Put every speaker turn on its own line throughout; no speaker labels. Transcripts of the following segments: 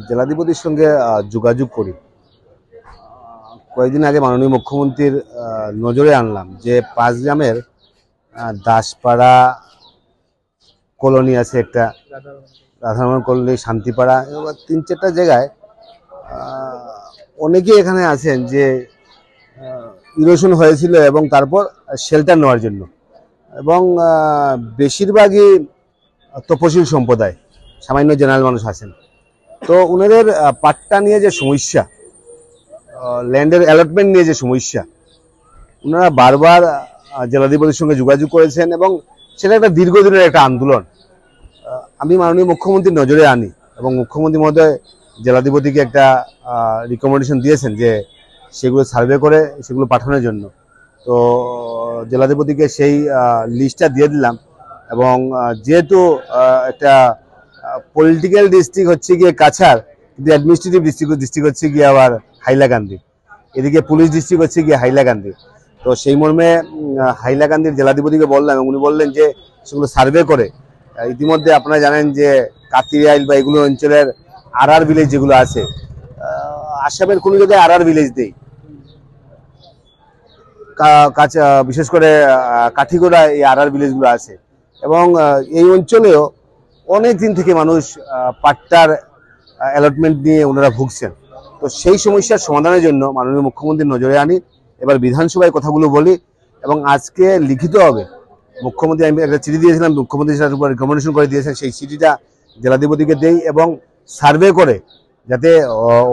জেলাধিপতির সঙ্গে যোগাযোগ করি। কয়েকদিন আগে মাননীয় মুখ্যমন্ত্রীর নজরে আনলাম যে পাঁচগ্রামের দাসপাড়া কলোনি আছে, একটা রাধারমণ কলোনি, শান্তিপাড়া, এবার 3-4টা জায়গায় অনেকেই এখানে আছেন যে ইরোশন হয়েছিল এবং তারপর শেল্টার নেওয়ার জন্য, এবং বেশিরভাগই তপশিল সম্প্রদায়, সামান্য জেনারেল মানুষ আছেন। তো ওনাদের পাট্টা নিয়ে যে সমস্যা, ল্যান্ডের অ্যালটমেন্ট নিয়ে যে সমস্যা, ওনারা বারবার জেলাধিপতির সঙ্গে যোগাযোগ করেছেন এবং সেটা একটা দীর্ঘদিনের একটা আন্দোলন। আমি মাননীয় মুখ্যমন্ত্রীর নজরে আনি এবং মুখ্যমন্ত্রী মহোদয় জেলাধিপতিকে একটা রিকমেন্ডেশন দিয়েছেন যে সেগুলো সার্ভে করে সেগুলো পাঠানোর জন্য। তো জেলাধিপতিকে সেই লিস্টটা দিয়ে দিলাম, এবং যেহেতু একটা পলিটিক্যাল ডিস্ট্রিক্ট হচ্ছে গিয়ে কাছাড়, কিন্তু অ্যাডমিনিস্ট্রেটিভ ডিস্ট্রিক্ট হচ্ছে গিয়ে আবার হাইলাকান্দি, এদিকে পুলিশ ডিস্ট্রিক্ট হচ্ছে গিয়ে হাইলাকান্দি। তো সেই মর্মে হাইলাকান্দির জেলাধিপতিকে বললাম এবং উনি বললেন যে সেগুলো সার্ভে করে, ইতিমধ্যে আপনারা জানেন যে কাতিরাইল বা এগুলো অঞ্চলের আরআর ভিলেজ যেগুলো আছে, আসামের কোনো জায়গায় আরআর ভিলেজ নেই, বিশেষ করে কাঠিগোড়া এই আরআর ভিলেজগুলো আছে, এবং এই অঞ্চলেও অনেক দিন থেকে মানুষ পাট্টার অ্যালটমেন্ট নিয়ে ওনারা ভুগছেন। তো সেই সমস্যার সমাধানের জন্য মাননীয় মুখ্যমন্ত্রীর নজরে আনি, এবার বিধানসভায় কথাগুলো বলি, এবং আজকে লিখিত হবে মুখ্যমন্ত্রী, আমি একটা চিঠি দিয়েছিলাম, মুখ্যমন্ত্রী সেটার উপর রিকমেন্ডেশন করে দিয়েছেন, সেই চিঠিটা জেলাধিপতিকে দেই এবং সার্ভে করে যাতে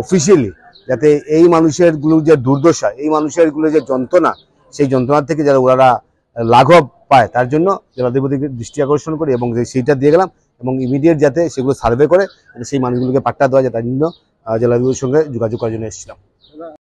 অফিসিয়ালি যাতে এই মানুষেরগুলো যে দুর্দশা, এই মানুষেরগুলো যে যন্ত্রণা, সেই যন্ত্রণা থেকে যারা ওরা লাঘব পায় তার জন্য জেলাধিপতিকে দৃষ্টি আকর্ষণ করি এবং সেইটা দিয়ে গেলাম, এবং ইমিডিয়েট যাতে সেগুলো সার্ভে করে সেই মানুষগুলোকে পাট্টা দেওয়া যায় তার জন্য জেলাধিপতির সঙ্গে যোগাযোগ করার জন্য এসেছিলাম।